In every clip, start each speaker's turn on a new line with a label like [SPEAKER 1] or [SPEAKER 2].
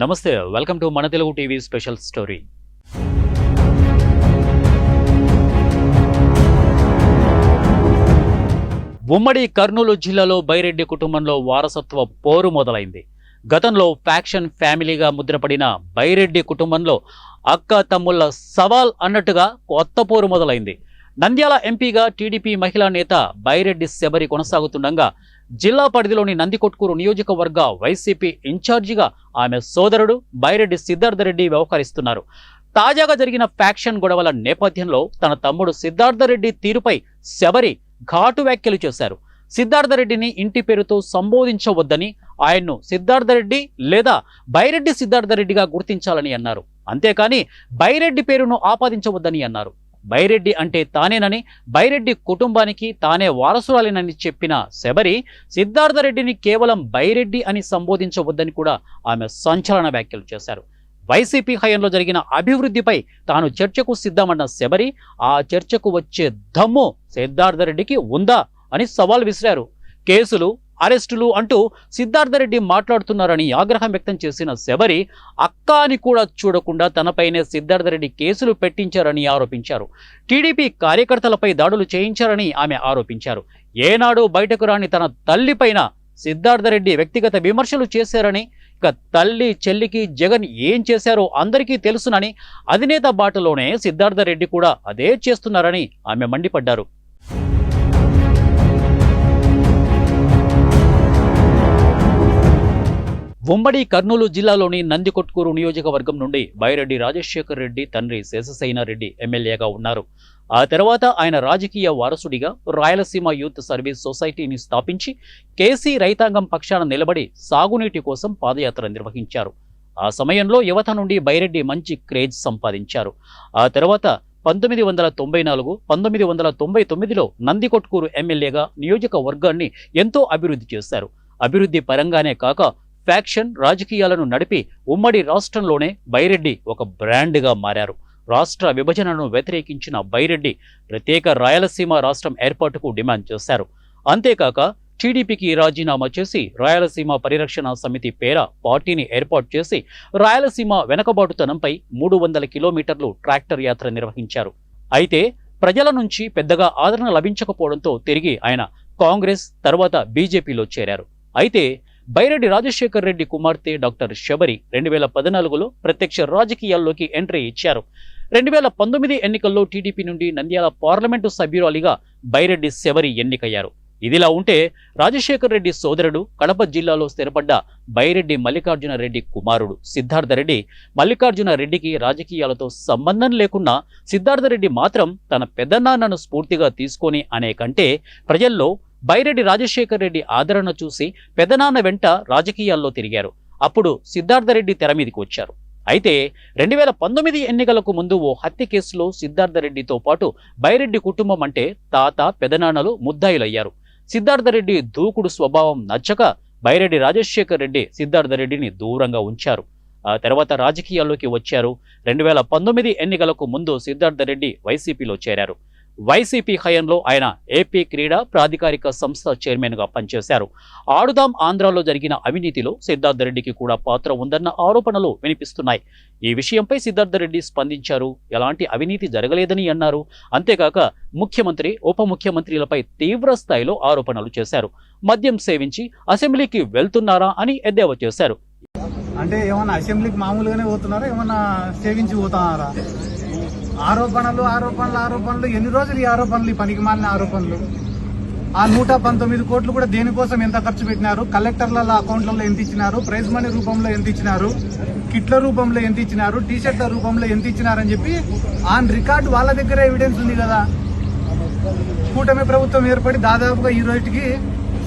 [SPEAKER 1] నమస్తే, welcome to మన Telugu TV special story. ఉమ్మడి కర్నూలు జిల్లాలో బైరెడ్డి కుటుంబంలో వారసత్వ పోరు మొదలైంది. గతంలో ఫ్యాక్షన్ ఫ్యామిలీగా ముద్రపడిన బైరెడ్డి కుటుంబంలో అక్క తమ్ముళ్ల సవాల్ అన్నట్టుగా కొత్త పోరు మొదలైంది. నంద్యాల ఎంపీగా టీడీపీ మహిళా నేత బైరెడ్డి శబరి కొనసాగుతుండగా జిల్లా పరిధిలోని నందికొట్కూరు నియోజకవర్గ వైసీపీ ఇన్ఛార్జిగా ఆమె సోదరుడు బైరెడ్డి సిద్ధార్థరెడ్డి వ్యవహరిస్తున్నారు. తాజాగా జరిగిన ఫ్యాక్షన్ గొడవల నేపథ్యంలో తన తమ్ముడు సిద్ధార్థరెడ్డి తీరుపై శబరి ఘాటు వ్యాఖ్యలు చేశారు. సిద్ధార్థరెడ్డిని ఇంటి పేరుతో సంబోధించవద్దని, ఆయన్ను సిద్ధార్థరెడ్డి లేదా బైరెడ్డి సిద్ధార్థరెడ్డిగా గుర్తించాలని అన్నారు. అంతేకాని బైరెడ్డి పేరును ఆపాదించవద్దని అన్నారు. బైరెడ్డి అంటే తానేనని, బైరెడ్డి కుటుంబానికి తానే వారసురాలేనని చెప్పిన శబరి సిద్ధార్థరెడ్డిని కేవలం బైరెడ్డి అని సంబోధించవద్దని కూడా ఆమె సంచలన వ్యాఖ్యలు చేశారు. వైసీపీ హయాంలో జరిగిన అభివృద్ధిపై తాను చర్చకు సిద్ధమన్న శబరి ఆ చర్చకు వచ్చే దమ్ము సిద్ధార్థరెడ్డికి ఉందా అని సవాల్ విసిరారు. కేసులు, అరెస్టులు అంటూ సిద్ధార్థరెడ్డి మాట్లాడుతున్నారని ఆగ్రహం వ్యక్తం చేసిన శబరి అక్క అని కూడా చూడకుండా తనపైనే సిద్ధార్థరెడ్డి కేసులు పెట్టించారని ఆరోపించారు. టీడీపీ కార్యకర్తలపై దాడులు చేయించారని ఆమె ఆరోపించారు. ఏనాడు బయటకు రాని తన తల్లిపైన సిద్ధార్థరెడ్డి వ్యక్తిగత విమర్శలు చేశారని, ఇక తల్లి చెల్లికి జగన్ ఏం చేశారో అందరికీ తెలుసునని, అధినేత బాటలోనే సిద్ధార్థరెడ్డి కూడా అదే చేస్తున్నారని ఆమె మండిపడ్డారు. ఉమ్మడి కర్నూలు జిల్లాలోని నందికొట్కూరు నియోజకవర్గం నుండి బైరెడ్డి రాజశేఖర్ రెడ్డి తండ్రి శేషశయన రెడ్డి ఎమ్మెల్యేగా ఉన్నారు. ఆ తర్వాత ఆయన రాజకీయ వారసుడిగా రాయలసీమ యూత్ సర్వీస్ సొసైటీని స్థాపించి కేసీ రైతాంగం పక్షాన నిలబడి సాగునీటి కోసం పాదయాత్ర నిర్వహించారు. ఆ సమయంలో యువత నుండి బైరెడ్డి మంచి క్రేజ్ సంపాదించారు. ఆ తర్వాత 1994, 1999లో నందికొట్కూరు ఎమ్మెల్యేగా నియోజకవర్గాన్ని ఎంతో అభివృద్ధి చేశారు. అభివృద్ధి పరంగానే కాక ఫ్యాక్షన్ రాజకీయాలను నడిపి ఉమ్మడి రాష్ట్రంలోనే బైరెడ్డి ఒక బ్రాండ్గా మారారు. రాష్ట్ర విభజనను వ్యతిరేకించిన బైరెడ్డి ప్రత్యేక రాయలసీమ రాష్ట్రం ఏర్పాటుకు డిమాండ్ చేశారు. అంతేకాక టీడీపీకి రాజీనామా చేసి రాయలసీమ పరిరక్షణ సమితి పేర పార్టీని ఏర్పాటు చేసి రాయలసీమ వెనకబాటుతనంపై 300 కిలోమీటర్లు ట్రాక్టర్ యాత్ర నిర్వహించారు. అయితే ప్రజల నుంచి పెద్దగా ఆదరణ లభించకపోవడంతో తిరిగి ఆయన కాంగ్రెస్ తర్వాత బీజేపీలో చేరారు. అయితే బైరెడ్డి రాజశేఖర్ రెడ్డి కుమార్తె డాక్టర్ శబరి 2014లో ప్రత్యక్ష రాజకీయాల్లోకి ఎంట్రీ ఇచ్చారు. 2019 ఎన్నికల్లో టీడీపీ నుండి నంద్యాల పార్లమెంటు సభ్యురాలిగా బైరెడ్డి శబరి ఎన్నికయ్యారు. ఇదిలా ఉంటే రాజశేఖర్ రెడ్డి సోదరుడు, కడప జిల్లాలో స్థిరపడ్డ బైరెడ్డి మల్లికార్జున రెడ్డి కుమారుడు సిద్ధార్థరెడ్డి మల్లికార్జున రెడ్డికి రాజకీయాలతో సంబంధం లేకున్నా సిద్ధార్థరెడ్డి మాత్రం తన పెద్దనాన్నను స్ఫూర్తిగా తీసుకొని అనే కంటే ప్రజల్లో బైరెడ్డి రాజశేఖర్ రెడ్డి ఆదరణ చూసి పెదనాన్న వెంట రాజకీయాల్లో తిరిగారు. అప్పుడు సిద్ధార్థరెడ్డి తెర మీదికి వచ్చారు. అయితే 2019 ఎన్నికలకు ముందు ఓ హత్య కేసులో సిద్ధార్థరెడ్డితో పాటు బైరెడ్డి కుటుంబం అంటే తాత, పెదనాన్నలు ముద్దాయిలయ్యారు. సిద్ధార్థరెడ్డి దూకుడు స్వభావం నచ్చక బైరెడ్డి రాజశేఖర్ రెడ్డి సిద్ధార్థరెడ్డిని దూరంగా ఉంచారు. ఆ తర్వాత రాజకీయాల్లోకి వచ్చారు. 2019 ఎన్నికలకు ముందు సిద్ధార్థరెడ్డి వైసీపీలో చేరారు. వైసీపీ హయాంలో ఆయన ఏపీ క్రీడా ప్రాధికారిక సంస్థ చైర్మన్గా పనిచేశారు. ఆడుదాం ఆంధ్రాలో జరిగిన అవినీతిలో సిద్ధార్థరెడ్డికి కూడా పాత్ర ఉందన్న ఆరోపణలు వినిపిస్తున్నాయి. ఈ విషయంపై సిద్ధార్థరెడ్డి స్పందించారు. ఎలాంటి అవినీతి జరగలేదని అన్నారు. అంతేకాక ముఖ్యమంత్రి, ఉప ముఖ్యమంత్రులపై తీవ్ర స్థాయిలో ఆరోపణలు చేశారు. మద్యం సేవించి అసెంబ్లీకి వెళ్తున్నారా అని ఎద్దేవా చేశారు.
[SPEAKER 2] అంటే ఏమన్నా అసెంబ్లీకి మామూలుగానే పోతున్నారా, ఏమన్నా సేవించి పోతున్నారా? ఆరోపణలు ఎన్ని రోజులు ఈ ఆరోపణలు, ఈ పనికి మాలిన ఆరోపణలు? ఆ 119 కోట్లు కూడా దేనికోసం ఎంత ఖర్చు పెట్టినారు? కలెక్టర్ల అకౌంట్లలో ఎంత ఇచ్చినారు? ప్రైజ్ మనీ రూపంలో ఎంత ఇచ్చినారు? కిట్ల రూపంలో ఎంత ఇచ్చినారు? టీషర్ట్ల రూపంలో ఎంత ఇచ్చినారని చెప్పి ఆన్ రికార్డు వాళ్ళ దగ్గర ఎవిడెన్స్ ఉంది కదా. కూటమి ప్రభుత్వం ఏర్పడి దాదాపుగా ఈ రోజుకి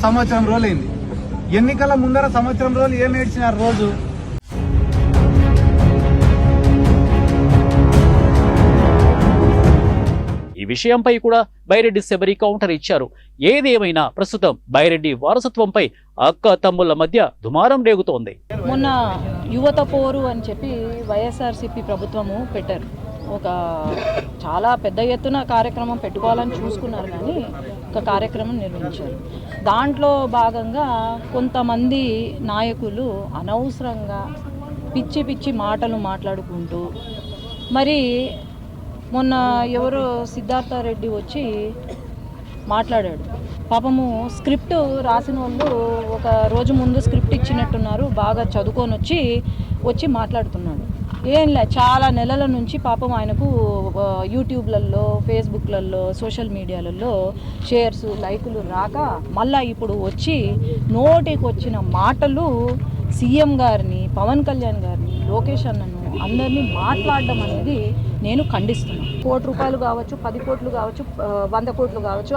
[SPEAKER 2] సంవత్సరం రోజులైంది. ఎన్నికల ముందర సంవత్సరం రోజులు ఏం ఏడ్చినారు రోజు?
[SPEAKER 1] ఈ విషయంపై కూడా బైరెడ్డి శబరి కౌంటర్ ఇచ్చారు. ఏదేమైనా ప్రస్తుతం బైరెడ్డి వారసత్వంపై అక్క తమ్ముళ్ల మధ్య దుమారం రేగుతోంది.
[SPEAKER 3] మొన్న యువత పోరు అని చెప్పి వైఎస్ఆర్సీపీ ప్రభుత్వము పెట్టారు. ఒక చాలా పెద్ద ఎత్తున కార్యక్రమం పెట్టుకోవాలని చూసుకున్నారు, కానీ ఒక కార్యక్రమం నిర్వహించారు. దాంట్లో భాగంగా కొంతమంది నాయకులు అనవసరంగా పిచ్చి పిచ్చి మాటలు మాట్లాడుకుంటూ మరి మొన్న ఎవరో సిద్ధార్థ రెడ్డి వచ్చి మాట్లాడాడు. పాపము స్క్రిప్ట్ రాసిన వాళ్ళు ఒక రోజు ముందు స్క్రిప్ట్ ఇచ్చినట్టున్నారు, బాగా చదువుకొని వచ్చి మాట్లాడుతున్నాడు. ఏం లే, చాలా నెలల నుంచి పాపం ఆయనకు యూట్యూబ్లలో, ఫేస్బుక్లలో, సోషల్ మీడియాలలో షేర్స్, లైకులు రాక మళ్ళీ ఇప్పుడు వచ్చి నోటికి వచ్చిన మాటలు సీఎం గారిని, పవన్ కళ్యాణ్ గారిని, లోకేష్ అన్నను అందరినీ మాట్లాడడం అనేది నేను ఖండిస్తున్నాను. ₹1 కావచ్చు, 10 కోట్లు కావచ్చు, 100 కోట్లు కావచ్చు,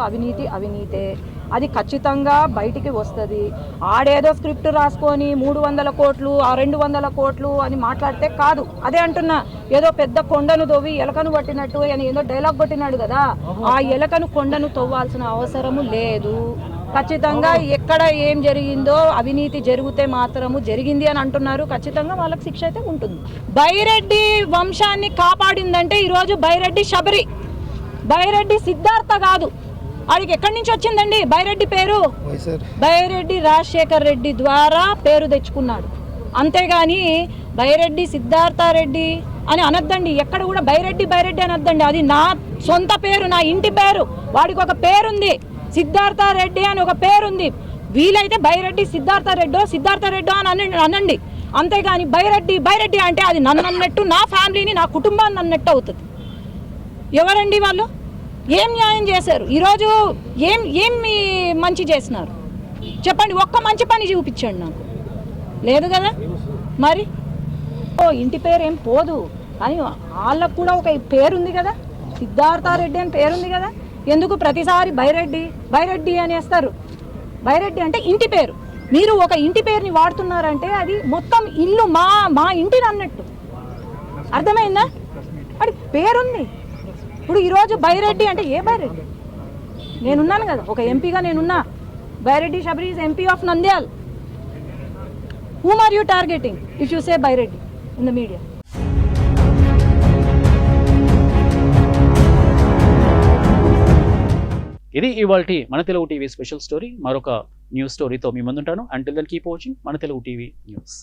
[SPEAKER 3] అవినీతే, అది ఖచ్చితంగా బయటికి వస్తుంది. ఆడేదో స్క్రిప్ట్ రాసుకొని 300 కోట్లు, 200 కోట్లు అని మాట్లాడితే కాదు. అదే అంటున్నా, ఏదో పెద్ద కొండను తవ్వి ఎలకను పట్టినట్టు అని ఏదో డైలాగ్ కొట్టినాడు కదా, ఆ ఎలకను కొండను తవ్వాల్సిన అవసరము లేదు. ఖచ్చితంగా ఎక్కడ ఏం జరిగిందో అవినీతి జరిగితే మాత్రము జరిగింది అని అంటున్నారు. ఖచ్చితంగా వాళ్ళకి శిక్ష అయితే ఉంటుంది. బైరెడ్డి వంశాన్ని కాపాడిందంటే ఈరోజు బైరెడ్డి శబరి, బైరెడ్డి సిద్ధార్థ కాదు. వాడికి ఎక్కడి నుంచి వచ్చిందండి బైరెడ్డి పేరు? బైరెడ్డి రాజశేఖర్ రెడ్డి ద్వారా పేరు తెచ్చుకున్నాడు. అంతేగాని బైరెడ్డి సిద్ధార్థ రెడ్డి అని అనొద్దండి. ఎక్కడ కూడా బైరెడ్డి అనొద్దండి. అది నా సొంత పేరు, నా ఇంటి పేరు. వాడికి ఒక పేరుంది, సిద్ధార్థ రెడ్డి అని ఒక పేరుంది. వీలైతే బైరెడ్డి సిద్ధార్థ రెడ్డో అని అనండి. అంతేగాని బైరెడ్డి అంటే అది నన్ను అన్నట్టు, నా ఫ్యామిలీని, నా కుటుంబాన్ని అన్నట్టు అవుతుంది. ఎవరండి వాళ్ళు? ఏం న్యాయం చేశారు? ఈరోజు ఏం మంచి చేసినారు చెప్పండి? ఒక్క మంచి పని చూపించండి నాకు. లేదు కదా మరి. ఇంటి పేరు ఏం పోదు, కానీ వాళ్ళకు కూడా ఒక పేరుంది కదా, సిద్ధార్థ రెడ్డి అని పేరుంది కదా. ఎందుకు ప్రతిసారి బైరెడ్డి అనేస్తారు? బైరెడ్డి అంటే ఇంటి పేరు. మీరు ఒక ఇంటి పేరుని వాడుతున్నారంటే అది మొత్తం ఇల్లు మా ఇంటిని అన్నట్టు. అర్థమైందా? అది పేరుంది. ఇప్పుడు ఈరోజు బైరెడ్డి అంటే ఏ బైరెడ్డి? నేనున్నాను కదా, ఒక ఎంపీగా నేనున్నా. Byreddy Sabari is MP of Nandyal. Whom are you targeting if you say Byreddy in the media?
[SPEAKER 1] ఇది ఇవాల్టి మన తెలుగు టీవీ స్పెషల్ స్టోరీ. మరొక న్యూస్ స్టోరీతో మీ ముందుంటాను. అంటిల్ దెన్ కీప్ వాచింగ్ మన తెలుగు టీవీ న్యూస్.